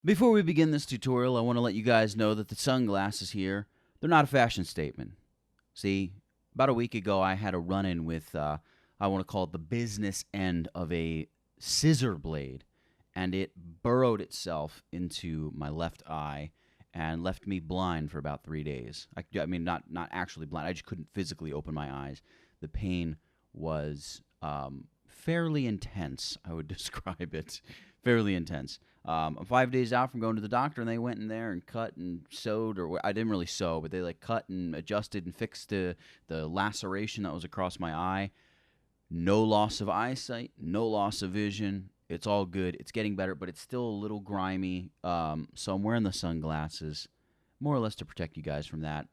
Before we begin this tutorial, I want to let you guys know that the sunglasses here, they're not a fashion statement. See, about a week ago, I had a run-in with, I want to call it the business end of a scissor blade, and it burrowed itself into my left eye and left me blind for about 3 days. I mean, not actually blind. I just couldn't physically open my eyes. The pain was fairly intense, I would describe it. Fairly intense. I'm 5 days out from going to the doctor, and they went in there and cut and sewed, or I didn't really sew, but they like cut and adjusted and fixed the laceration that was across my eye. No loss of eyesight, no loss of vision. It's all good. It's getting better, but it's still a little grimy. So I'm wearing the sunglasses, more or less to protect you guys from that,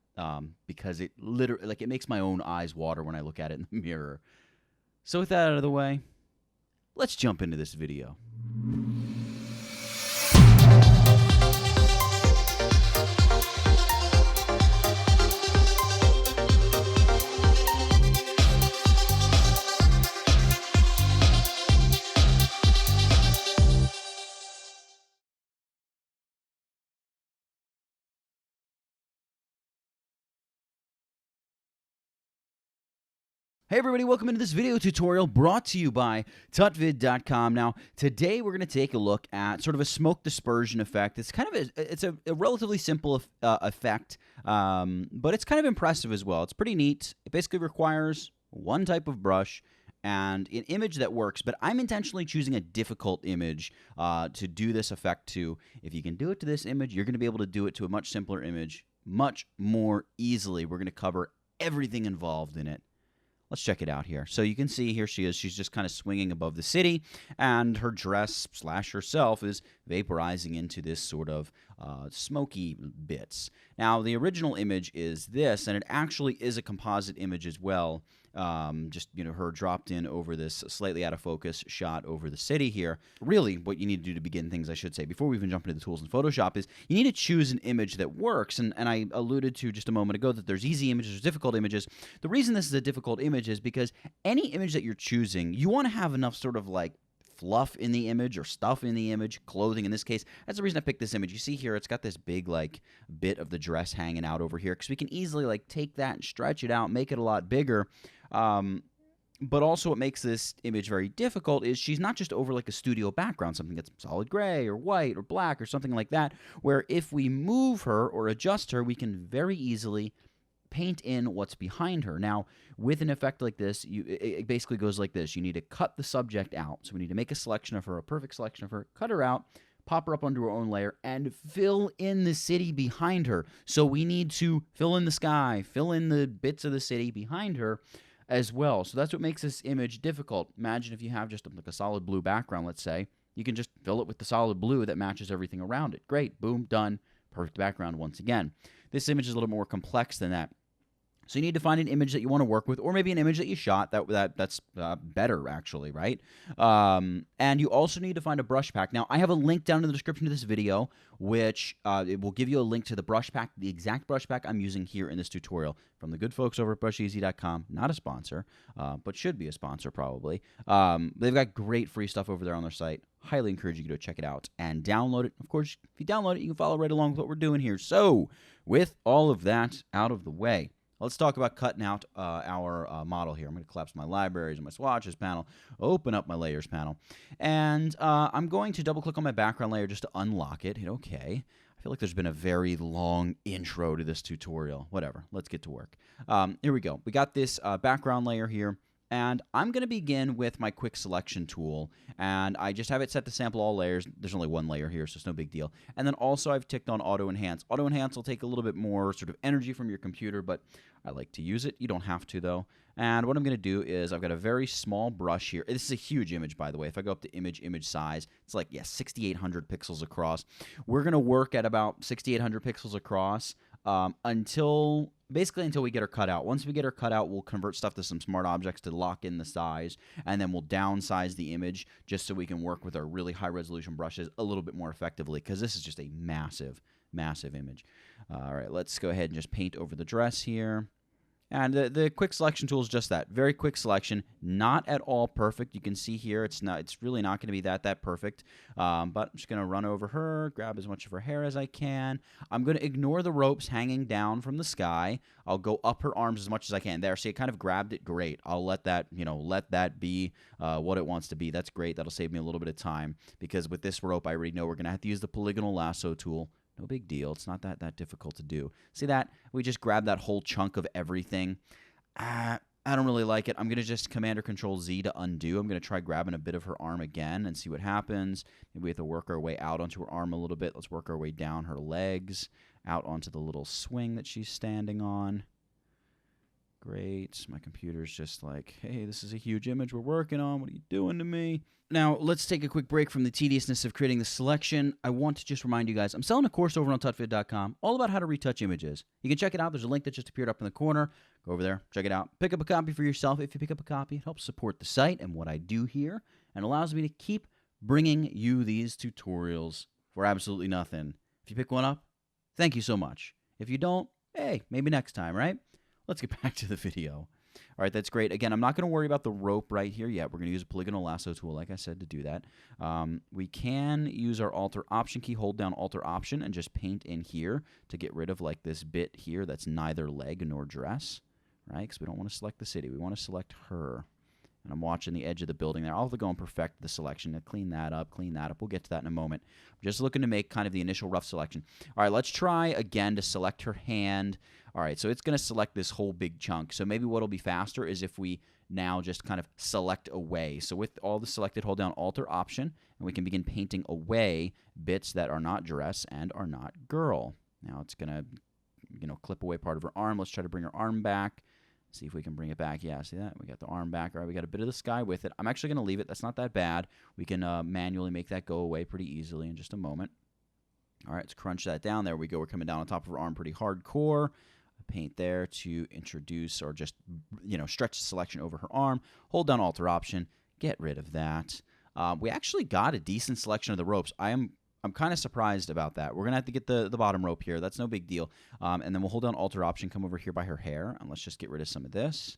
because it literally, like, it makes my own eyes water when I look at it in the mirror. So with that out of the way, let's jump into this video. Hey everybody, welcome into this video tutorial brought to you by tutvid.com. Now, today we're going to take a look at sort of a smoke dispersion effect. It's kind of a relatively simple effect, but it's kind of impressive as well. It's pretty neat. It basically requires one type of brush and an image that works, but I'm intentionally choosing a difficult image to do this effect to. If you can do it to this image, you're going to be able to do it to a much simpler image much more easily. We're going to cover everything involved in it. Let's check it out here. So you can see here she is. She's just kind of swinging above the city, and her dress / herself is vaporizing into this sort of smoky bits. Now, the original image is this, and it actually is a composite image as well. Just, her dropped in over this slightly out of focus shot over the city here. Really, what you need to do to begin things, I should say, before we even jump into the tools in Photoshop, is you need to choose an image that works. And I alluded to just a moment ago that there's easy images, there's difficult images. The reason this is a difficult image is because any image that you're choosing, you want to have enough sort of like fluff in the image or stuff in the image, clothing in this case. That's the reason I picked this image. You see here, it's got this big like bit of the dress hanging out over here, because we can easily like take that and stretch it out, make it a lot bigger. But also what makes this image very difficult is she's not just over like a studio background, something that's solid gray or white or black or something like that, where if we move her or adjust her, we can very easily paint in what's behind her. Now, with an effect like this, it basically goes like this. You need to cut the subject out. So we need to make a selection of her, a perfect selection of her, cut her out, pop her up onto her own layer, and fill in the city behind her. So we need to fill in the sky, fill in the bits of the city behind her as well. So that's what makes this image difficult. Imagine if you have just like a solid blue background, let's say. You can just fill it with the solid blue that matches everything around it. Great, boom, done. Perfect background once again. This image is a little more complex than that. So you need to find an image that you want to work with, or maybe an image that you shot that's better, actually, right? And you also need to find a brush pack. Now, I have a link down in the description of this video, which it will give you a link to the brush pack, the exact brush pack I'm using here in this tutorial from the good folks over at brusheasy.com. Not a sponsor, but should be a sponsor probably. They've got great free stuff over there on their site. Highly encourage you to go check it out and download it. Of course, if you download it, you can follow right along with what we're doing here. So, with all of that out of the way, let's talk about cutting out our model here. I'm going to collapse my libraries and my swatches panel, open up my layers panel, and I'm going to double-click on my background layer just to unlock it. Hit OK. I feel like there's been a very long intro to this tutorial. Whatever. Let's get to work. Here we go. We got this background layer here. And I'm going to begin with my quick selection tool, and I just have it set to sample all layers. There's only one layer here, so it's no big deal. And then also I've ticked on auto enhance. Auto enhance will take a little bit more sort of energy from your computer, but I like to use it. You don't have to, though. And what I'm going to do is I've got a very small brush here. This is a huge image, by the way. If I go up to image size, it's like, 6,800 pixels across. We're going to work at about 6,800 pixels across until we get her cut out. Once we get her cut out, we'll convert stuff to some smart objects to lock in the size, and then we'll downsize the image just so we can work with our really high-resolution brushes a little bit more effectively, because this is just a massive, massive image. All right, let's go ahead and just paint over the dress here. And the quick selection tool is just that, very quick selection, not at all perfect. You can see here it's really not going to be that perfect. But I'm just going to run over her, grab as much of her hair as I can. I'm going to ignore the ropes hanging down from the sky. I'll go up her arms as much as I can. There, see, it kind of grabbed it. Great. I'll let that be what it wants to be. That's great. That'll save me a little bit of time, because with this rope, I already know we're going to have to use the polygonal lasso tool. No big deal. It's not that difficult to do. See that? We just grab that whole chunk of everything. I don't really like it. I'm going to just Command or Control Z to undo. I'm going to try grabbing a bit of her arm again and see what happens. Maybe we have to work our way out onto her arm a little bit. Let's work our way down her legs, out onto the little swing that she's standing on. Great. My computer's just like, hey, this is a huge image we're working on. What are you doing to me? Now, let's take a quick break from the tediousness of creating the selection. I want to just remind you guys, I'm selling a course over on tutvid.com all about how to retouch images. You can check it out. There's a link that just appeared up in the corner. Go over there, check it out. Pick up a copy for yourself. If you pick up a copy, it helps support the site and what I do here, and allows me to keep bringing you these tutorials for absolutely nothing. If you pick one up, thank you so much. If you don't, hey, maybe next time, right? Let's get back to the video. All right, that's great. Again, I'm not going to worry about the rope right here yet. We're going to use a polygonal lasso tool, like I said, to do that. We can use our Alt or Option key, hold down Alt or Option, and just paint in here to get rid of like this bit here that's neither leg nor dress, right? Because we don't want to select the city. We want to select her. And I'm watching the edge of the building there. I'll have to go and perfect the selection to clean that up, We'll get to that in a moment. I'm just looking to make kind of the initial rough selection. All right, let's try again to select her hand. All right, so it's going to select this whole big chunk. So maybe what will be faster is if we now just kind of select away. So with all the selected, hold down Alt or Option, and we can begin painting away bits that are not dress and are not girl. Now it's going to, clip away part of her arm. Let's try to bring her arm back. See if we can bring it back. Yeah, see that? We got the arm back. All right, we got a bit of the sky with it. I'm actually going to leave it. That's not that bad. We can manually make that go away pretty easily in just a moment. All right, let's crunch that down. There we go. We're coming down on top of her arm pretty hardcore. Paint there to introduce or just, stretch the selection over her arm. Hold down Alt or Option. Get rid of that. We actually got a decent selection of the ropes. I'm kind of surprised about that. We're going to have to get the bottom rope here. That's no big deal. And then we'll hold down Alt or Option, come over here by her hair, and let's just get rid of some of this.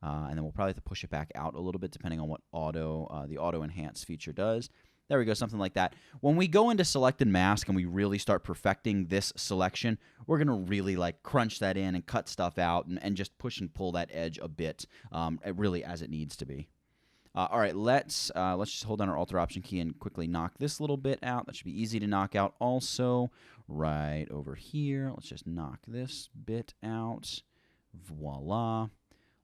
And then we'll probably have to push it back out a little bit depending on what the auto enhance feature does. There we go, something like that. When we go into select and mask and we really start perfecting this selection, we're going to really crunch that in and cut stuff out and just push and pull that edge a bit, really as it needs to be. All right, let's just hold down our Alt or Option key and quickly knock this little bit out. That should be easy to knock out also. Right over here, let's just knock this bit out. Voila.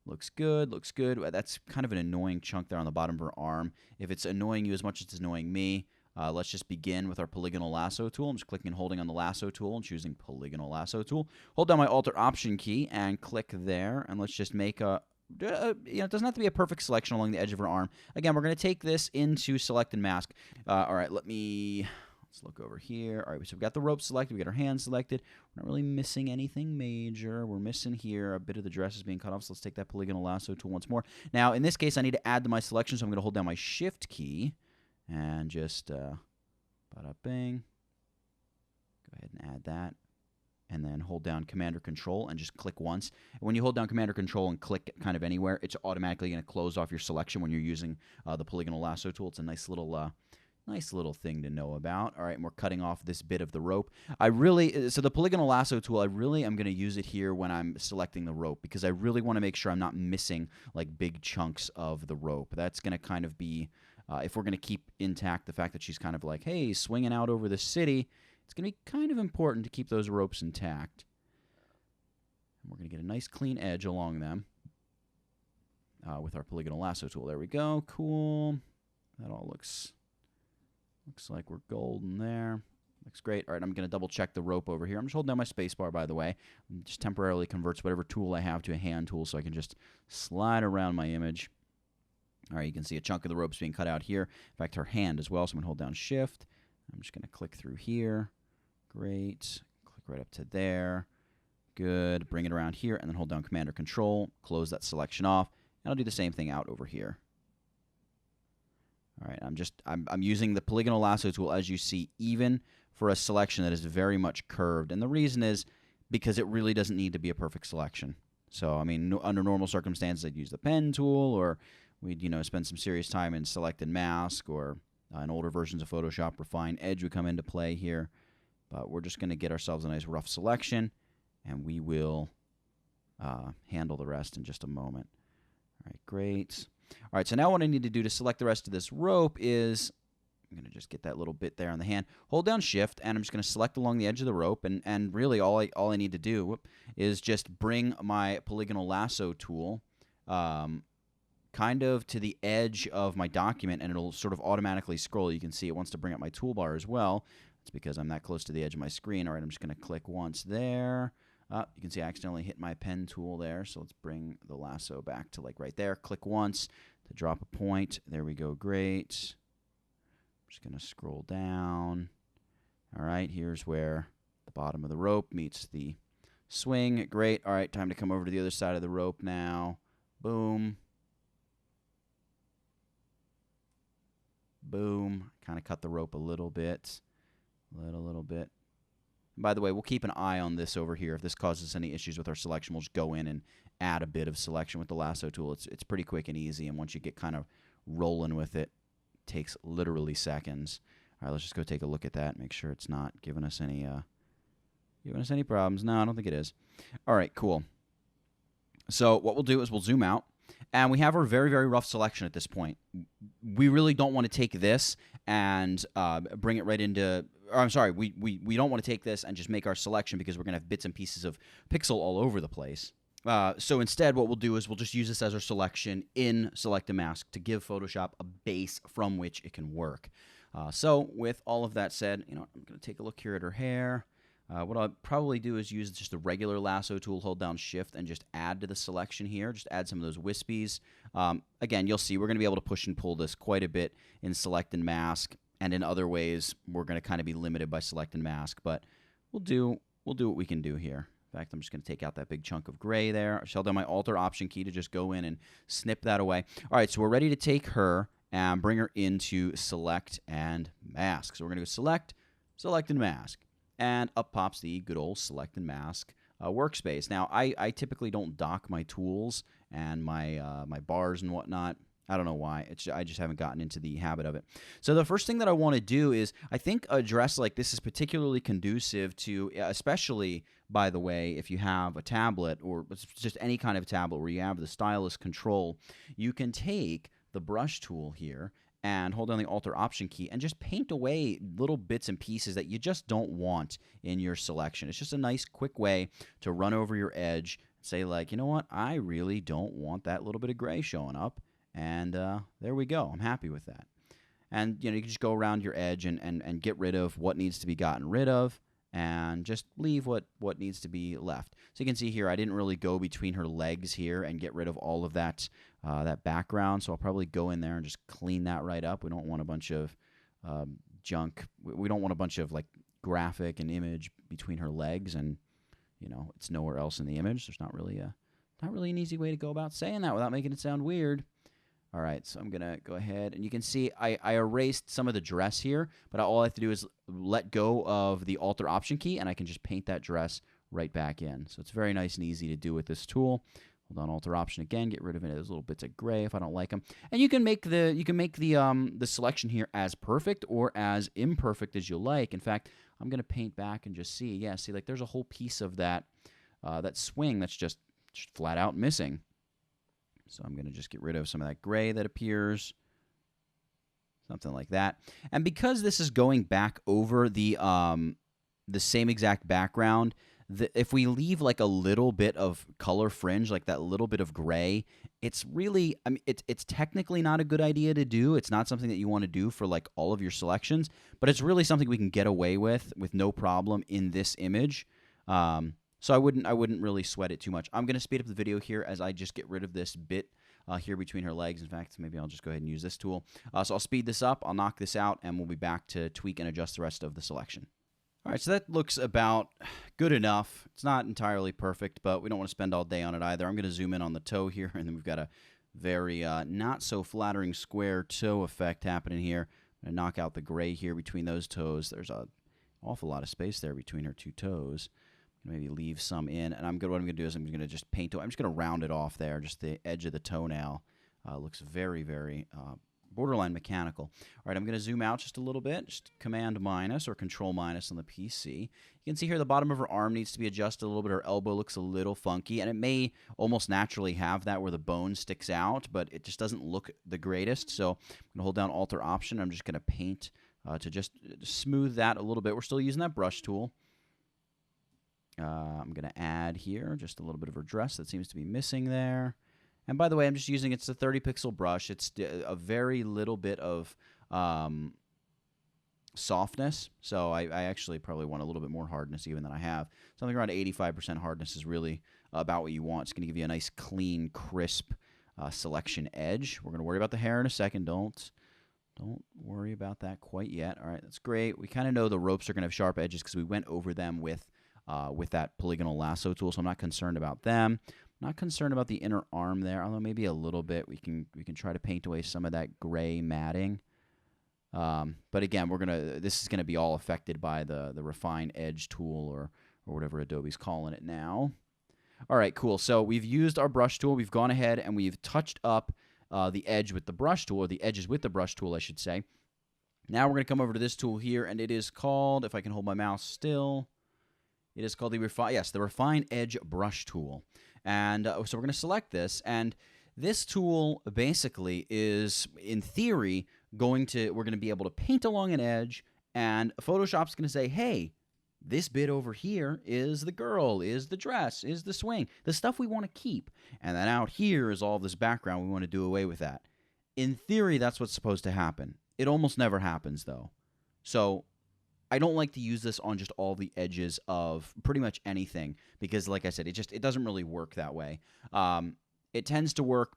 Looks good, looks good. That's kind of an annoying chunk there on the bottom of her arm. If it's annoying you as much as it's annoying me, let's just begin with our polygonal lasso tool. I'm just clicking and holding on the lasso tool and choosing polygonal lasso tool. Hold down my Alt or Option key and click there, and let's just make a it doesn't have to be a perfect selection along the edge of her arm. Again, we're going to take this into select and mask. All right, let's look over here. All right, so we've got the rope selected. We got our hand selected. We're not really missing anything major. We're missing here a bit of the dress is being cut off, so let's take that polygonal lasso tool once more. Now, in this case, I need to add to my selection, so I'm going to hold down my Shift key and just bada bing. Go ahead and add that. And then hold down Command or Control and just click once. And when you hold down Command or Control and click kind of anywhere, it's automatically going to close off your selection when you're using the polygonal lasso tool. It's a nice little thing to know about. All right, and we're cutting off this bit of the rope. So the polygonal lasso tool, I really am going to use it here when I'm selecting the rope because I really want to make sure I'm not missing big chunks of the rope. That's going to kind of be, if we're going to keep intact the fact that she's kind of hey, swinging out over the city, it's going to be kind of important to keep those ropes intact. And we're going to get a nice clean edge along them with our polygonal lasso tool. There we go. Cool. That all looks like we're golden there. Looks great. All right, I'm going to double check the rope over here. I'm just holding down my space bar, by the way. It just temporarily converts whatever tool I have to a hand tool so I can just slide around my image. All right, you can see a chunk of the rope's being cut out here. In fact, her hand as well, so I'm going to hold down Shift. I'm just going to click through here. Great. Click right up to there. Good. Bring it around here, and then hold down Command or Control. Close that selection off, and I'll do the same thing out over here. All right, I'm using the polygonal lasso tool, as you see, even for a selection that is very much curved. And the reason is because it really doesn't need to be a perfect selection. So, I mean, under normal circumstances, I'd use the pen tool, or we'd, spend some serious time in select and mask, or in older versions of Photoshop, refine edge would come into play here. But we're just going to get ourselves a nice rough selection, and we will handle the rest in just a moment. All right, great. All right, so now what I need to do to select the rest of this rope is I'm going to just get that little bit there on the hand. Hold down Shift, and I'm just going to select along the edge of the rope, and really all I need to do is just bring my polygonal lasso tool kind of to the edge of my document, and it'll sort of automatically scroll. You can see it wants to bring up my toolbar as well. It's because I'm that close to the edge of my screen. All right, I'm just going to click once there. You can see I accidentally hit my pen tool there, so let's bring the lasso back to like right there. Click once to drop a point. There we go, great. I'm just going to scroll down. All right, here's where the bottom of the rope meets the swing. Great. All right, time to come over to the other side of the rope now. Boom. Boom. Kind of cut the rope a little bit. Little bit. And by the way, we'll keep an eye on this over here. If this causes any issues with our selection, we'll just go in and add a bit of selection with the lasso tool. It's pretty quick and easy, and once you get kind of rolling with it, it takes literally seconds. All right, let's just go take a look at that. Make sure it's not giving us any problems. No, I don't think it is. All right, cool. So what we'll do is we'll zoom out, and we have our very, very rough selection at this point. We really don't want to take this and bring it right into... Or I'm sorry, we don't want to take this and just make our selection because we're going to have bits and pieces of pixel all over the place. So instead, what we'll do is we'll just use this as our selection in Select and Mask to give Photoshop a base from which it can work. So with all of that said, I'm going to take a look here at her hair. What I'll probably do is use just the regular lasso tool, hold down Shift, and just add to the selection here. Just add some of those wispies. Again, you'll see we're going to be able to push and pull this quite a bit in Select and Mask, and in other ways we're going to kind of be limited by Select and Mask. But we'll do what we can do here. In fact, I'm just going to take out that big chunk of gray there. I held down my Alt or Option key to just go in and snip that away. All right, so we're ready to take her and bring her into Select and Mask. So we're going to go Select, Select and Mask. And up pops the good old Select and Mask workspace. Now, I typically don't dock my tools and my bars and whatnot. I don't know why. I just haven't gotten into the habit of it. So the first thing that I want to do is, I think a dress like this is particularly conducive to, especially, by the way, if you have a tablet or just any kind of tablet where you have the stylus control, you can take the brush tool here and hold down the Alt or Option key and just paint away little bits and pieces that you just don't want in your selection. It's just a nice, quick way to run over your edge and say, like, you know what? I really don't want that little bit of gray showing up. And there we go. I'm happy with that. And you can just go around your edge and get rid of what needs to be gotten rid of and just leave what needs to be left. So you can see here I didn't really go between her legs here and get rid of all of that that background. So I'll probably go in there and just clean that right up. We don't want a bunch of junk. We don't want a bunch of like graphic and image between her legs, and it's nowhere else in the image. There's not really an easy way to go about saying that without making it sound weird. All right, so I'm going to go ahead, and you can see I erased some of the dress here, but all I have to do is let go of the Alt or Option key, and I can just paint that dress right back in. So it's very nice and easy to do with this tool. Hold on Alt or Option again, get rid of those little bits of gray if I don't like them. And you can make the selection here as perfect or as imperfect as you like. In fact, I'm going to paint back and just see. Yeah, see, like there's a whole piece of that swing that's just flat out missing. So I'm going to just get rid of some of that gray that appears, something like that. And because this is going back over the same exact background, if we leave like a little bit of color fringe, like that little bit of gray, it's really, it's technically not a good idea to do. It's not something that you want to do for like all of your selections, but it's really something we can get away with no problem in this image. So I wouldn't really sweat it too much. I'm going to speed up the video here as I just get rid of this bit here between her legs. In fact, maybe I'll just go ahead and use this tool. So I'll speed this up, I'll knock this out, and we'll be back to tweak and adjust the rest of the selection. All right, so that looks about good enough. It's not entirely perfect, but we don't want to spend all day on it either. I'm going to zoom in on the toe here, and then we've got a very not so flattering square toe effect happening here. I'm going to knock out the gray here between those toes. There's an awful lot of space there between her two toes. Maybe leave some in, and what I'm gonna do is I'm gonna just paint. I'm just gonna round it off there, just the edge of the toenail. Looks very, very borderline mechanical. All right, I'm gonna zoom out just a little bit, just Command minus or Control minus on the PC. You can see here the bottom of her arm needs to be adjusted a little bit. Her elbow looks a little funky, and it may almost naturally have that where the bone sticks out, but it just doesn't look the greatest. So I'm gonna hold down Alt or Option. I'm just gonna paint to just smooth that a little bit. We're still using that brush tool. I'm going to add here just a little bit of her dress that seems to be missing there. And by the way, I'm just using, it's a 30 pixel brush. It's a very little bit of softness. So I actually probably want a little bit more hardness even than I have. Something around 85% hardness is really about what you want. It's going to give you a nice, clean, crisp selection edge. We're going to worry about the hair in a second. Don't worry about that quite yet. All right, that's great. We kind of know the ropes are going to have sharp edges because we went over them with that polygonal lasso tool, so I'm not concerned about them. I'm not concerned about the inner arm there, although maybe a little bit. We can try to paint away some of that gray matting. But again, this is gonna be all affected by the Refine Edge tool or whatever Adobe's calling it now. All right, cool. So we've used our brush tool. We've gone ahead and we've touched up the edge with the brush tool, or the edges with the brush tool, I should say. Now we're gonna come over to this tool here, and it is called, if I can hold my mouse still, it is called the Refine Edge Brush Tool. And so we're going to select this. And this tool basically is, in theory, we're going to be able to paint along an edge, and Photoshop's going to say, hey, this bit over here is the girl, is the dress, is the swing, the stuff we want to keep. And then out here is all this background. We want to do away with that. In theory, that's what's supposed to happen. It almost never happens, though. So I don't like to use this on just all the edges of pretty much anything because, like I said, it doesn't really work that way. It tends to work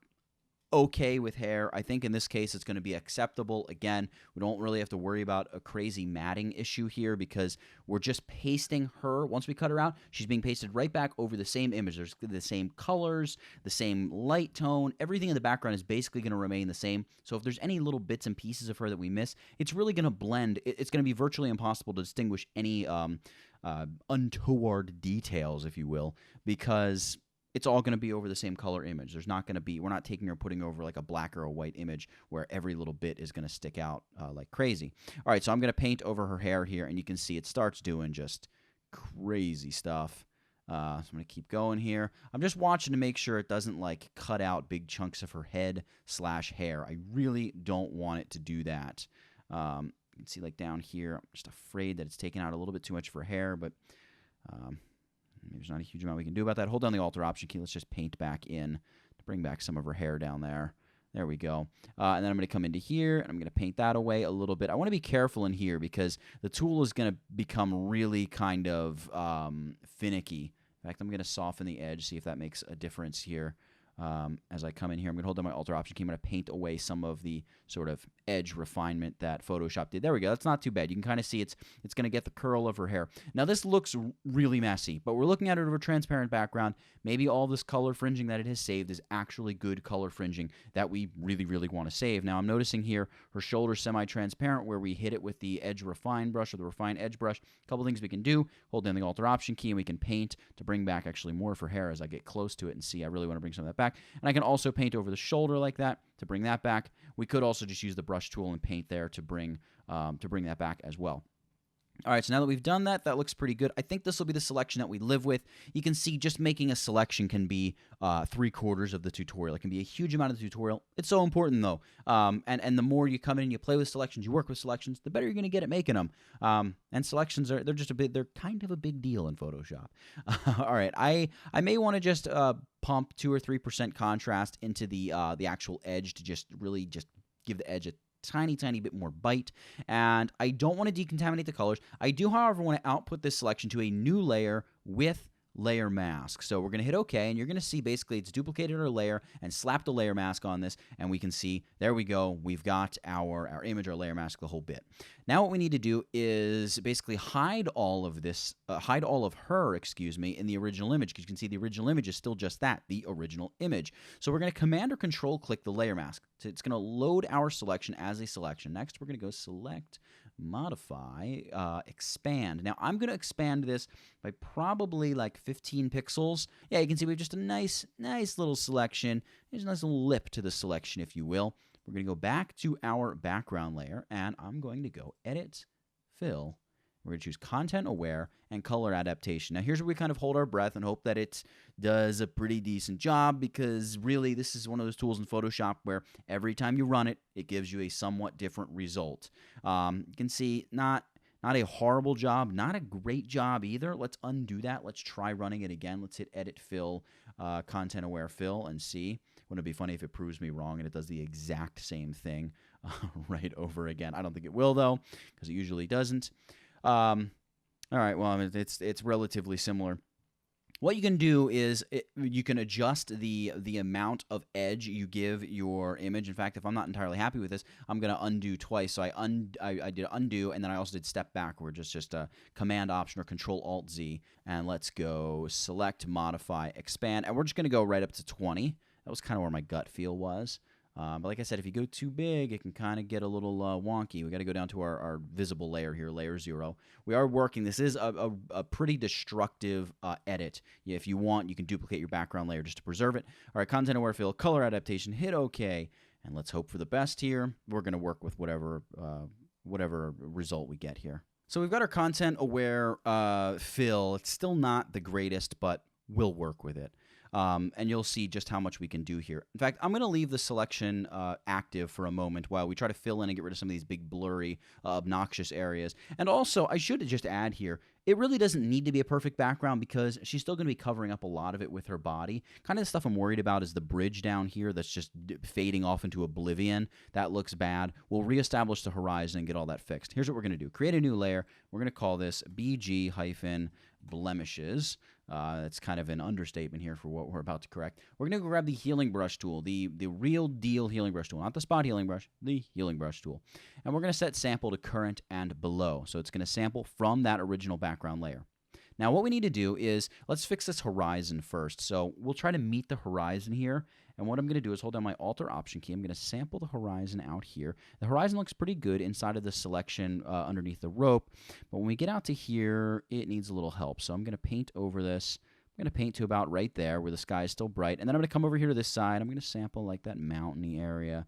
okay with hair. I think in this case it's going to be acceptable. Again, we don't really have to worry about a crazy matting issue here because we're just pasting her. Once we cut her out, she's being pasted right back over the same image. There's the same colors, the same light tone. Everything in the background is basically going to remain the same. So if there's any little bits and pieces of her that we miss, it's really going to blend. It's going to be virtually impossible to distinguish any untoward details, if you will, because it's all going to be over the same color image. There's not going to be, we're not taking or putting over like a black or a white image where every little bit is going to stick out like crazy. All right, so I'm going to paint over her hair here, and you can see it starts doing just crazy stuff. So I'm going to keep going here. I'm just watching to make sure it doesn't like cut out big chunks of her head / hair. I really don't want it to do that. You can see like down here, I'm just afraid that it's taking out a little bit too much of her hair, but maybe there's not a huge amount we can do about that. Hold down the Alt or Option key. Let's just paint back in to bring back some of her hair down there. There we go. And then I'm going to come into here, and I'm going to paint that away a little bit. I want to be careful in here because the tool is going to become really kind of finicky. In fact, I'm going to soften the edge, see if that makes a difference here. As I come in here, I'm going to hold down my Alt or Option key. I'm going to paint away some of the sort of edge refinement that Photoshop did. There we go. That's not too bad. You can kind of see it's going to get the curl of her hair. Now, this looks really messy, but we're looking at it over a transparent background. Maybe all this color fringing that it has saved is actually good color fringing that we really, really want to save. Now, I'm noticing here her shoulder's semi-transparent where we hit it with the Edge Refine brush or the Refine Edge brush. A couple things we can do. Hold down the Alt or Option key, and we can paint to bring back actually more of her hair as I get close to it and see I really want to bring some of that back. And I can also paint over the shoulder like that to bring that back. We could also just use the brush tool and paint there to bring that back as well. All right, so now that we've done that, that looks pretty good. I think this will be the selection that we live with. You can see just making a selection can be 3/4 of the tutorial. It can be a huge amount of the tutorial. It's so important, though. And the more you come in and you play with selections, you work with selections, the better you're going to get at making them. And selections they're kind of a big deal in Photoshop. All right, I may want to just pump 2 or 3% contrast into the actual edge to just really just give the edge a tiny bit more bite, and I don't want to decontaminate the colors. I do, however, want to output this selection to a new layer with layer mask. So we're going to hit OK, and you're going to see basically it's duplicated our layer and slapped the layer mask on this, and we can see, there we go, we've got our image, our layer mask, the whole bit. Now what we need to do is basically hide all of this, hide all of her, excuse me, in the original image, because you can see the original image is still just that, the original image. So we're going to Command or Control click the layer mask. So it's going to load our selection as a selection. Next, we're going to go select modify, expand. Now, I'm going to expand this by probably like 15 pixels. Yeah, you can see we have just a nice little selection. There's a nice little lip to the selection, if you will. We're going to go back to our background layer, and I'm going to go Edit, Fill. We're going to choose Content Aware and Color Adaptation. Now, here's where we kind of hold our breath and hope that it does a pretty decent job, because really this is one of those tools in Photoshop where every time you run it, it gives you a somewhat different result. You can see not a horrible job, not a great job either. Let's undo that. Let's try running it again. Let's hit Edit, Fill, Content Aware Fill, and see. Wouldn't it be funny if it proves me wrong and it does the exact same thing right over again? I don't think it will, though, because it usually doesn't. All right, well, I mean, it's relatively similar. What you can do is you can adjust the amount of edge you give your image. In fact, if I'm not entirely happy with this, I'm going to undo twice. So I did undo, and then I also did step backward, just a Command Option or Control Alt Z. And let's go Select, Modify, Expand, and we're just going to go right up to 20. That was kind of where my gut feel was. But like I said, if you go too big, it can kind of get a little wonky. We got to go down to our visible layer here, layer 0. We are working. This is a pretty destructive edit. Yeah, if you want, you can duplicate your background layer just to preserve it. All right, Content Aware Fill, Color Adaptation, hit OK. And let's hope for the best here. We're going to work with whatever result we get here. So we've got our Content Aware fill. It's still not the greatest, but we'll work with it. And you'll see just how much we can do here. In fact, I'm going to leave the selection active for a moment while we try to fill in and get rid of some of these big, blurry, obnoxious areas. And also, I should just add here, it really doesn't need to be a perfect background because she's still going to be covering up a lot of it with her body. Kind of the stuff I'm worried about is the bridge down here that's just fading off into oblivion. That looks bad. We'll reestablish the horizon and get all that fixed. Here's what we're going to do. Create a new layer. We're going to call this BG-blemishes. That's kind of an understatement here for what we're about to correct. We're going to go grab the healing brush tool, the real deal healing brush tool, not the spot healing brush, the healing brush tool. And we're going to set sample to current and below. So it's going to sample from that original background layer. Now what we need to do is, let's fix this horizon first. So we'll try to meet the horizon here. And what I'm going to do is hold down my Alt or Option key. I'm going to sample the horizon out here. The horizon looks pretty good inside of the selection underneath the rope. But when we get out to here, it needs a little help. So I'm going to paint over this. I'm going to paint to about right there where the sky is still bright. And then I'm going to come over here to this side. I'm going to sample like that mountainy area.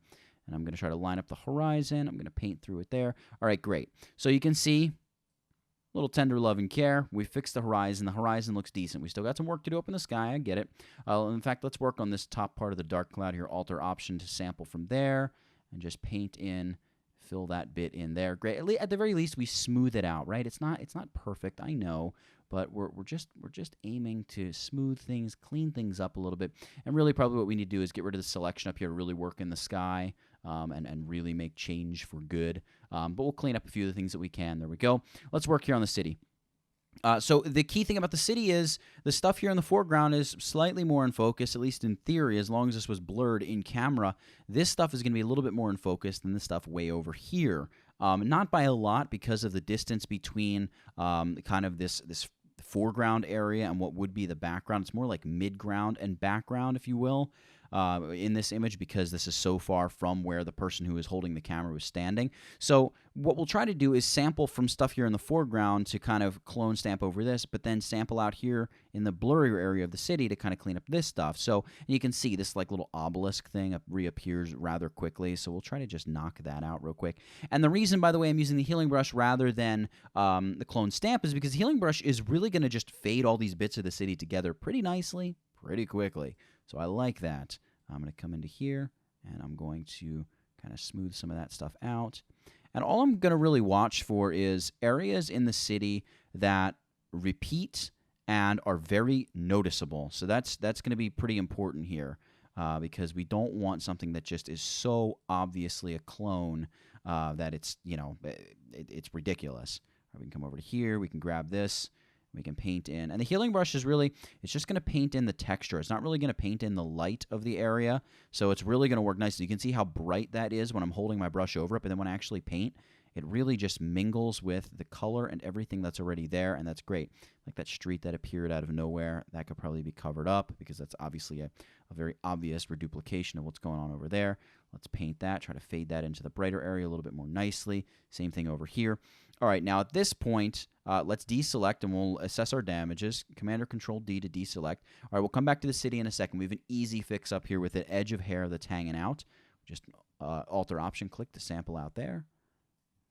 And I'm going to try to line up the horizon. I'm going to paint through it there. All right, great. So you can see, little tender love and care. We fixed the horizon. The horizon looks decent. We still got some work to do up in the sky. I get it. In fact, let's work on this top part of the dark cloud here. Alt or Option to sample from there and just paint in, fill that bit in there. Great. At the very least, we smooth it out, right? It's not perfect, I know, but we're just aiming to smooth things, clean things up a little bit. And really, probably what we need to do is get rid of the selection up here to really work in the sky. And really make change for good. But we'll clean up a few of the things that we can. There we go. Let's work here on the city. So the key thing about the city is the stuff here in the foreground is slightly more in focus, at least in theory, as long as this was blurred in camera. This stuff is going to be a little bit more in focus than the stuff way over here. Not by a lot because of the distance between kind of this foreground area and what would be the background. It's more like midground and background, if you will. In this image, because this is so far from where the person who is holding the camera was standing. So what we'll try to do is sample from stuff here in the foreground to kind of clone stamp over this, but then sample out here in the blurrier area of the city to kind of clean up this stuff. So you can see this like little obelisk thing reappears rather quickly, so we'll try to just knock that out real quick. And the reason, by the way, I'm using the healing brush rather than the clone stamp is because the healing brush is really going to just fade all these bits of the city together pretty nicely, pretty quickly. So I like that. I'm going to come into here, and I'm going to kind of smooth some of that stuff out. And all I'm going to really watch for is areas in the city that repeat and are very noticeable. So that's going to be pretty important here because we don't want something that just is so obviously a clone that it's, it's ridiculous. We can come over to here. We can grab this. We can paint in. And the healing brush is really, it's just going to paint in the texture. It's not really going to paint in the light of the area. So it's really going to work nicely. You can see how bright that is when I'm holding my brush over it, but then when I actually paint, it really just mingles with the color and everything that's already there, and that's great. Like that street that appeared out of nowhere, that could probably be covered up because that's obviously a very obvious reduplication of what's going on over there. Let's paint that, try to fade that into the brighter area a little bit more nicely. Same thing over here. All right, now at this point, let's deselect and we'll assess our damages. Command or Control D to deselect. All right, we'll come back to the city in a second. We have an easy fix up here with an edge of hair that's hanging out. Just Alter Option click to sample out there.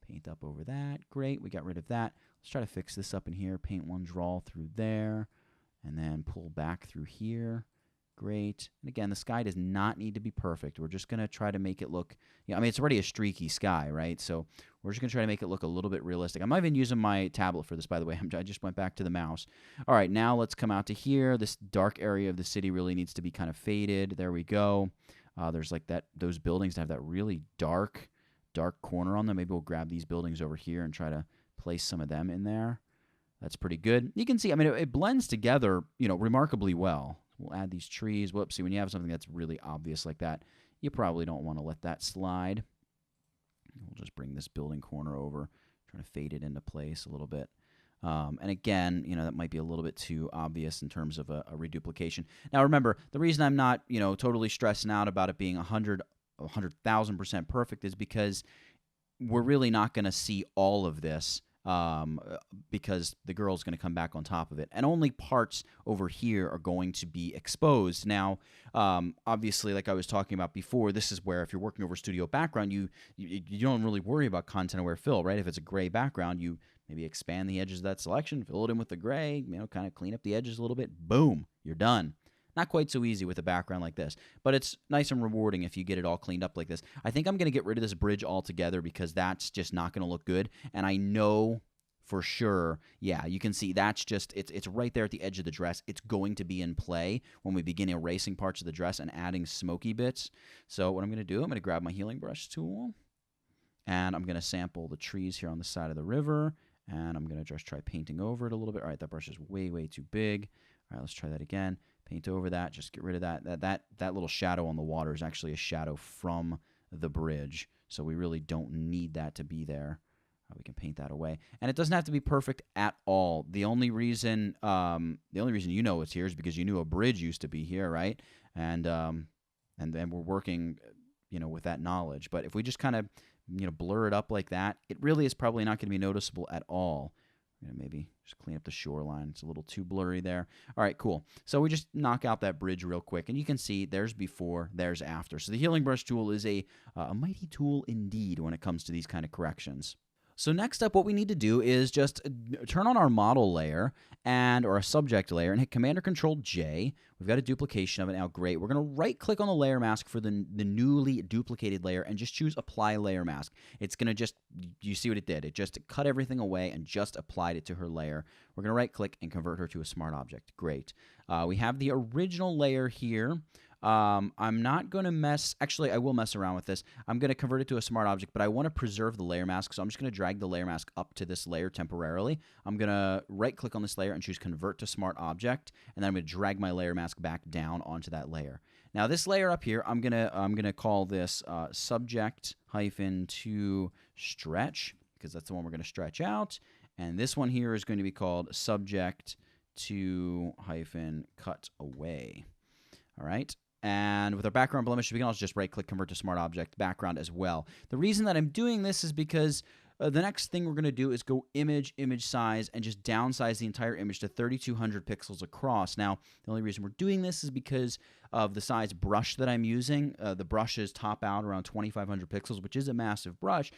Paint up over that. Great, we got rid of that. Let's try to fix this up in here. Paint one draw through there, and then pull back through here. Great. And again, the sky does not need to be perfect. We're just going to try to make it look, I mean, it's already a streaky sky, right? So we're just going to try to make it look a little bit realistic. I'm not even using my tablet for this, by the way. I just went back to the mouse. All right, now let's come out to here. This dark area of the city really needs to be kind of faded. There we go. There's like those buildings that have that really dark corner on them. Maybe we'll grab these buildings over here and try to place some of them in there. That's pretty good. You can see, I mean, it blends together, remarkably well. We'll add these trees. Whoops, see, when you have something that's really obvious like that, you probably don't want to let that slide. We'll just bring this building corner over, trying to fade it into place a little bit. And again, that might be a little bit too obvious in terms of a reduplication. Now, remember, the reason I'm not, totally stressing out about it being 100,000% perfect is because we're really not going to see all of this because the girl's going to come back on top of it. And only parts over here are going to be exposed. Now, obviously, like I was talking about before, this is where if you're working over studio background, you don't really worry about content-aware fill, right? If it's a gray background, you maybe expand the edges of that selection, fill it in with the gray, kind of clean up the edges a little bit. Boom, you're done. Not quite so easy with a background like this, but it's nice and rewarding if you get it all cleaned up like this. I think I'm going to get rid of this bridge altogether because that's just not going to look good, and I know for sure, yeah, you can see that's just, it's right there at the edge of the dress. It's going to be in play when we begin erasing parts of the dress and adding smoky bits. So what I'm going to do, I'm going to grab my healing brush tool, and I'm going to sample the trees here on the side of the river, and I'm going to just try painting over it a little bit. All right, that brush is way, way too big. All right, let's try that again. Paint over that, just get rid of that. That little shadow on the water is actually a shadow from the bridge, so we really don't need that to be there. We can paint that away, and it doesn't have to be perfect at all. The only reason you know it's here is because you knew a bridge used to be here, right? And then we're working, with that knowledge. But if we just kind of, blur it up like that, it really is probably not going to be noticeable at all. Maybe just clean up the shoreline. It's a little too blurry there. All right, cool. So we just knock out that bridge real quick, and you can see there's before, there's after. So the healing brush tool is a mighty tool indeed when it comes to these kind of corrections. So next up, what we need to do is just turn on our model layer or a subject layer and hit Command or Control J. We've got a duplication of it now. Great. We're going to right-click on the layer mask for the newly duplicated layer and just choose Apply Layer Mask. It's going to just, you see what it did? It just cut everything away and just applied it to her layer. We're going to right-click and convert her to a smart object. Great. We have the original layer here. I'm not going to actually, I will mess around with this. I'm going to convert it to a smart object, but I want to preserve the layer mask, so I'm just going to drag the layer mask up to this layer temporarily. I'm going to right-click on this layer and choose Convert to Smart Object, and then I'm going to drag my layer mask back down onto that layer. Now, this layer up here, I'm gonna call this Subject to Stretch, because that's the one we're going to stretch out, and this one here is going to be called Subject to Cut Away. All right. And with our background blemish, we can also just right-click Convert to Smart Object Background as well. The reason that I'm doing this is because the next thing we're going to do is go image size, and just downsize the entire image to 3200 pixels across. Now, the only reason we're doing this is because of the size brush that I'm using. The brushes top out around 2500 pixels, which is a massive brush.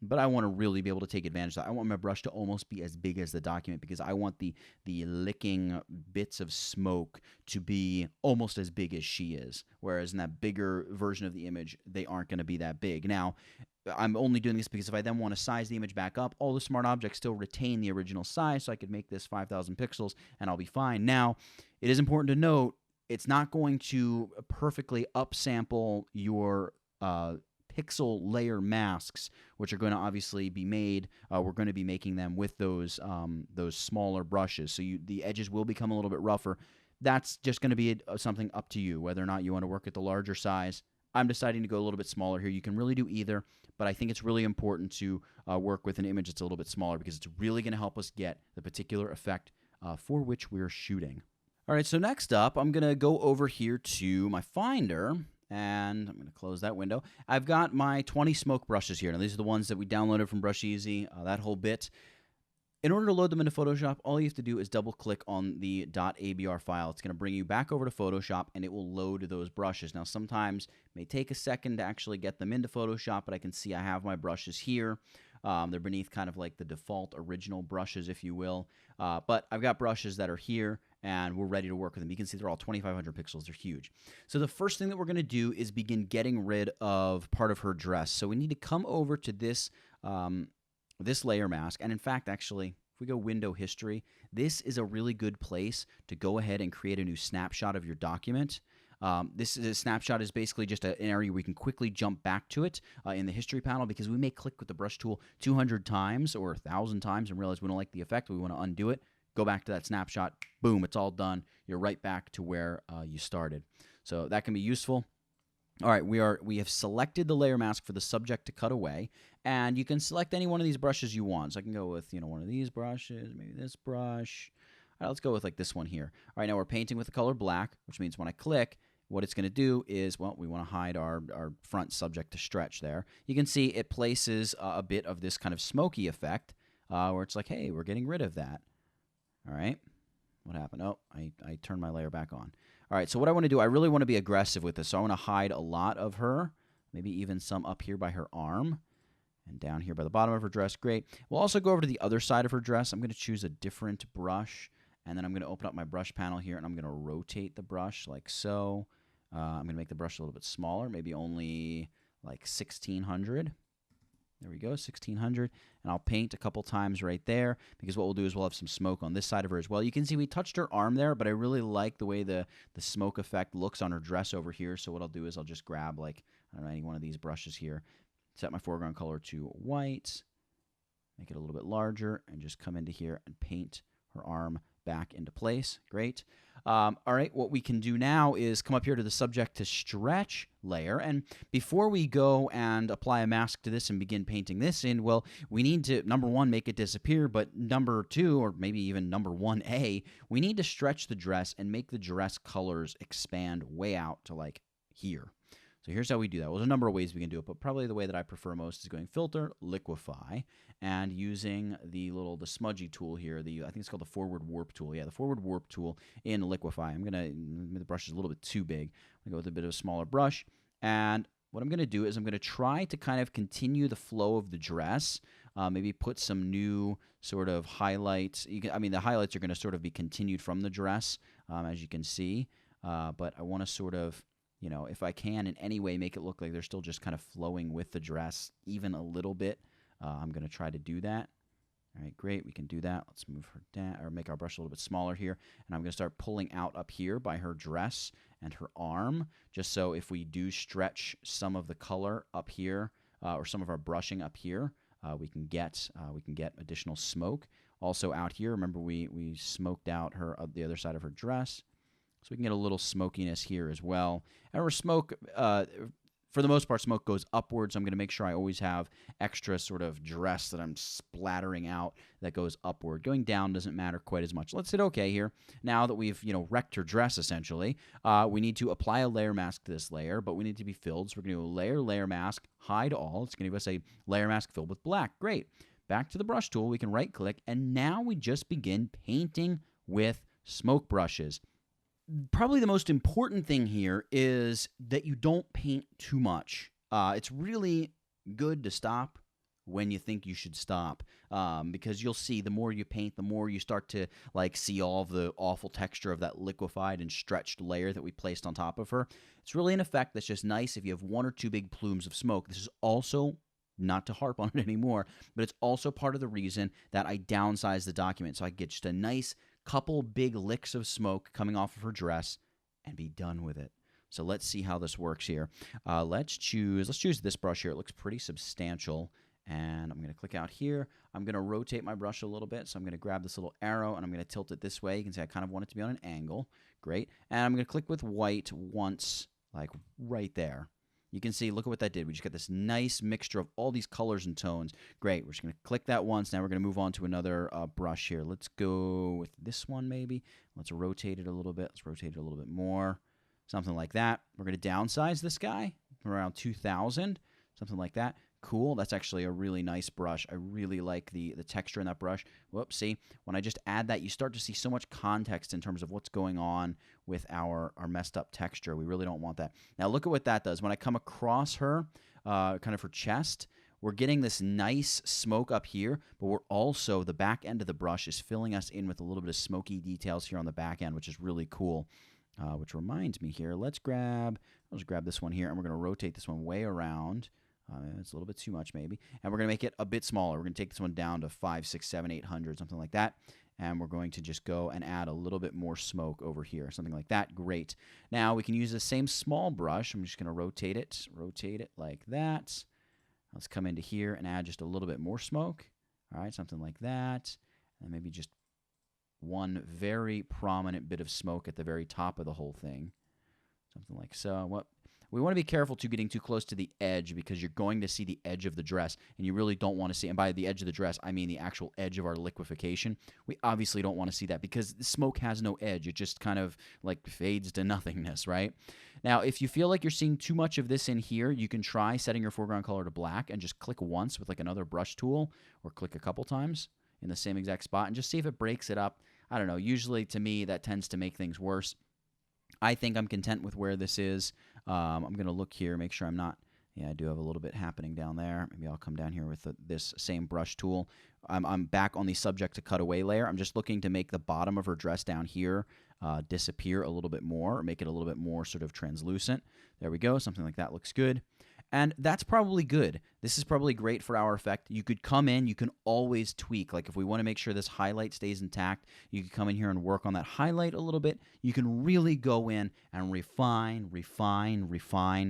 But I want to really be able to take advantage of that. I want my brush to almost be as big as the document because I want the licking bits of smoke to be almost as big as she is. Whereas in that bigger version of the image, they aren't going to be that big. Now, I'm only doing this because if I then want to size the image back up, all the smart objects still retain the original size, so I could make this 5,000 pixels and I'll be fine. Now, it is important to note, it's not going to perfectly upsample your pixel layer masks, which are going to obviously be made. We're going to be making them with those smaller brushes, so the edges will become a little bit rougher. That's just going to be something up to you, whether or not you want to work at the larger size. I'm deciding to go a little bit smaller here. You can really do either, but I think it's really important to work with an image that's a little bit smaller because it's really going to help us get the particular effect for which we're shooting. All right, so next up, I'm going to go over here to my Finder, and I'm going to close that window. I've got my 20 smoke brushes here. Now, these are the ones that we downloaded from Brush Easy, that whole bit. In order to load them into Photoshop, all you have to do is double-click on the .abr file. It's going to bring you back over to Photoshop, and it will load those brushes. Now, sometimes it may take a second to actually get them into Photoshop, but I can see I have my brushes here. They're beneath kind of like the default original brushes, if you will. But I've got brushes that are here, and we're ready to work with them. You can see they're all 2,500 pixels. They're huge. So the first thing that we're going to do is begin getting rid of part of her dress. So we need to come over to this this layer mask. And in fact, actually, if we go Window History, this is a really good place to go ahead and create a new snapshot of your document. This is a snapshot is basically just an area where we can quickly jump back to it in the history panel, because we may click with the brush tool 200 times or 1,000 times and realize we don't like the effect. We want to undo it. Go back to that snapshot. Boom, it's all done. You're right back to where you started. So that can be useful. All right, we have selected the layer mask for the subject to cut away, and you can select any one of these brushes you want. So I can go with, one of these brushes, maybe this brush. All right, let's go with like this one here. All right, now we're painting with the color black, which means when I click, what it's going to do is, well, we want to hide our front subject to stretch there. You can see it places a bit of this kind of smoky effect where it's like, hey, we're getting rid of that. All right, what happened? Oh, I turned my layer back on. All right, so what I want to do, I really want to be aggressive with this. So I want to hide a lot of her, maybe even some up here by her arm and down here by the bottom of her dress. Great. We'll also go over to the other side of her dress. I'm going to choose a different brush, and then I'm going to open up my brush panel here, and I'm going to rotate the brush like so. I'm going to make the brush a little bit smaller, maybe only like 1,600. There we go, 1,600. And I'll paint a couple times right there, because what we'll do is we'll have some smoke on this side of her as well. You can see we touched her arm there, but I really like the way the smoke effect looks on her dress over here. So what I'll do is I'll just grab, like, I don't know, any one of these brushes here, set my foreground color to white, make it a little bit larger, and just come into here and paint her arm back into place. Great. All right, what we can do now is come up here to the subject to stretch layer, and before we go and apply a mask to this and begin painting this in, well, we need to, number one, make it disappear, but number two, or maybe even number 1A, we need to stretch the dress and make the dress colors expand way out to like here. So here's how we do that. Well, there's a number of ways we can do it, but probably the way that I prefer most is going Filter, Liquify, and using the smudgy tool here. I think it's called the Forward Warp tool. Yeah, the Forward Warp tool in Liquify. The brush is a little bit too big. I'm going to go with a bit of a smaller brush, and what I'm going to do is I'm going to try to kind of continue the flow of the dress, maybe put some new sort of highlights. The highlights are going to sort of be continued from the dress, as you can see, but I want to sort of, if I can in any way make it look like they're still just kind of flowing with the dress, even a little bit, I'm going to try to do that. All right, great, we can do that. Let's move her down, or make our brush a little bit smaller here, and I'm going to start pulling out up here by her dress and her arm, just so if we do stretch some of the color up here, or some of our brushing up here, we can get additional smoke. Also out here, remember we smoked out the other side of her dress. So we can get a little smokiness here as well. And our smoke, for the most part, smoke goes upwards. I'm going to make sure I always have extra sort of dress that I'm splattering out that goes upward. Going down doesn't matter quite as much. Let's hit OK here. Now that we've, wrecked her dress, essentially, we need to apply a layer mask to this layer, but we need to be filled. So we're going to do a layer mask, hide all. It's going to give us a layer mask filled with black. Great. Back to the brush tool. We can right-click, and now we just begin painting with smoke brushes. Probably the most important thing here is that you don't paint too much. It's really good to stop when you think you should stop, because you'll see the more you paint, the more you start to see all of the awful texture of that liquefied and stretched layer that we placed on top of her. It's really an effect that's just nice if you have one or two big plumes of smoke. This is also, not to harp on it anymore, but it's also part of the reason that I downsize the document, so I get just a nice couple big licks of smoke coming off of her dress and be done with it. So let's see how this works here. Let's choose this brush here. It looks pretty substantial, and I'm going to click out here. I'm going to rotate my brush a little bit, so I'm going to grab this little arrow and I'm going to tilt it this way. You can see I kind of want it to be on an angle. Great. And I'm going to click with white once, like right there. You can see, look at what that did. We just got this nice mixture of all these colors and tones. Great. We're just going to click that once. Now we're going to move on to another brush here. Let's go with this one maybe. Let's rotate it a little bit. Let's rotate it a little bit more. Something like that. We're going to downsize this guy around 2000. Something like that. Cool. That's actually a really nice brush. I really like the texture in that brush. Whoops, see? When I just add that, you start to see so much context in terms of what's going on with our messed up texture. We really don't want that. Now look at what that does. When I come across her, kind of her chest, we're getting this nice smoke up here, but we're also, the back end of the brush is filling us in with a little bit of smoky details here on the back end, which is really cool. Which reminds me here, I'll just grab this one here, and we're going to rotate this one way around. It's a little bit too much maybe. And we're going to make it a bit smaller. We're going to take this one down to 5, 6, 7, 800, something like that. And we're going to just go and add a little bit more smoke over here, something like that. Great. Now we can use the same small brush. I'm just going to rotate it like that. Let's come into here and add just a little bit more smoke. All right, something like that. And maybe just one very prominent bit of smoke at the very top of the whole thing. Something like so. What? We want to be careful to getting too close to the edge because you're going to see the edge of the dress, and you really don't want to see, and by the edge of the dress, I mean the actual edge of our liquefaction. We obviously don't want to see that because the smoke has no edge. It just kind of like fades to nothingness, right? Now, if you feel like you're seeing too much of this in here, you can try setting your foreground color to black and just click once with like another brush tool, or click a couple times in the same exact spot and just see if it breaks it up. I don't know. Usually, to me, that tends to make things worse. I think I'm content with where this is. I'm going to look here, make sure I'm not... Yeah, I do have a little bit happening down there. Maybe I'll come down here with this same brush tool. I'm back on the subject to cutaway layer. I'm just looking to make the bottom of her dress down here disappear a little bit more, or make it a little bit more sort of translucent. There we go. Something like that looks good. And that's probably good. This is probably great for our effect. You could come in, you can always tweak. Like if we want to make sure this highlight stays intact, you could come in here and work on that highlight a little bit. You can really go in and refine.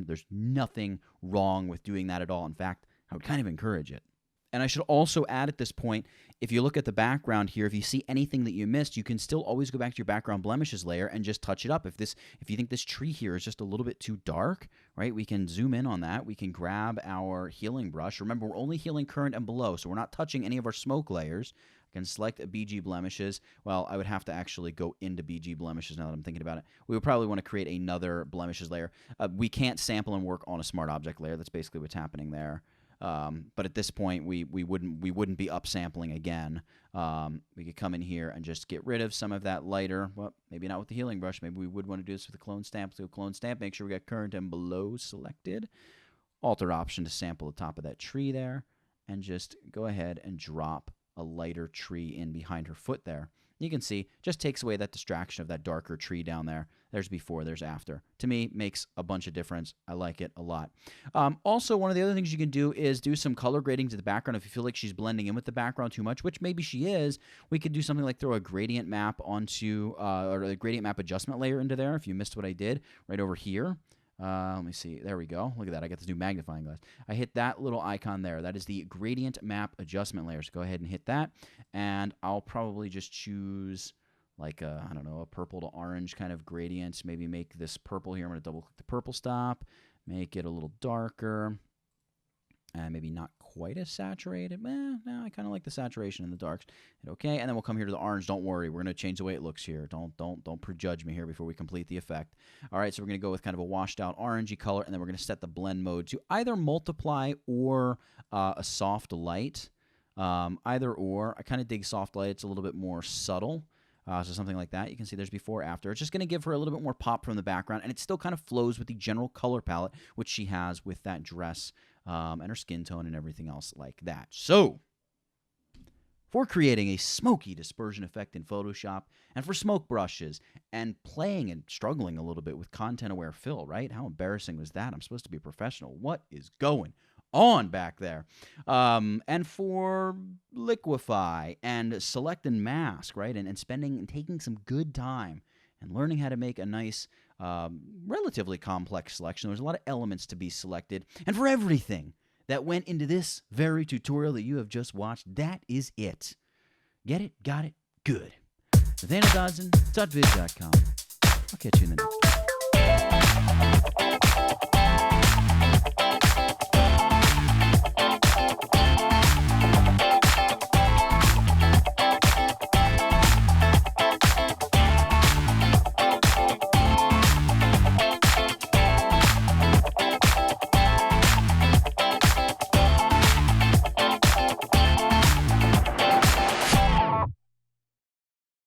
There's nothing wrong with doing that at all. In fact, I would kind of encourage it. And I should also add at this point, if you look at the background here, if you see anything that you missed, you can still always go back to your background blemishes layer and just touch it up. If you think this tree here is just a little bit too dark, right, we can zoom in on that. We can grab our healing brush. Remember, we're only healing current and below, so we're not touching any of our smoke layers. I can select BG blemishes. Well, I would have to actually go into BG blemishes now that I'm thinking about it. We would probably want to create another blemishes layer. We can't sample and work on a smart object layer. That's basically what's happening there. But at this point, we wouldn't be upsampling again. We could come in here and just get rid of some of that lighter. Well, maybe not with the healing brush. Maybe we would want to do this with a clone stamp. So clone stamp, make sure we got current and below selected. Alter option to sample the top of that tree there, and just go ahead and drop a lighter tree in behind her foot there. You can see, just takes away that distraction of that darker tree down there. There's before, there's after. To me, makes a bunch of difference. I like it a lot. Also, one of the other things you can do is do some color grading to the background. If you feel like she's blending in with the background too much, which maybe she is, we could do something like throw a gradient map onto, or a gradient map adjustment layer into there. If you missed what I did, right over here. Let me see. There we go. Look at that. I got this new magnifying glass. I hit that little icon there. That is the gradient map adjustment layer. So go ahead and hit that. And I'll probably just choose like a, I don't know, a purple to orange kind of gradient. Maybe make this purple here. I'm going to double click the purple stop. Make it a little darker. And maybe not quite as saturated. No, I kind of like the saturation in the darks. Okay, and then we'll come here to the orange. Don't worry, we're going to change the way it looks here. Don't prejudge me here before we complete the effect. All right, so we're going to go with kind of a washed out orangey color, and then we're going to set the blend mode to either multiply or a soft light. Either or. I kind of dig soft light. It's a little bit more subtle. So something like that. You can see there's before, after. It's just going to give her a little bit more pop from the background, and it still kind of flows with the general color palette, which she has with that dress and her skin tone and everything else like that. So, for creating a smoky dispersion effect in Photoshop, and for smoke brushes, and playing and struggling a little bit with content-aware fill, right? How embarrassing was that? I'm supposed to be a professional. What is going on back there? And for liquefy and select and mask, right? And spending and taking some good time and learning how to make a nice, relatively complex selection. There's a lot of elements to be selected. And for everything that went into this very tutorial that you have just watched, that is it. Get it? Got it? Good. Nathaniel Dodson, tutvid.com. I'll catch you in the next one.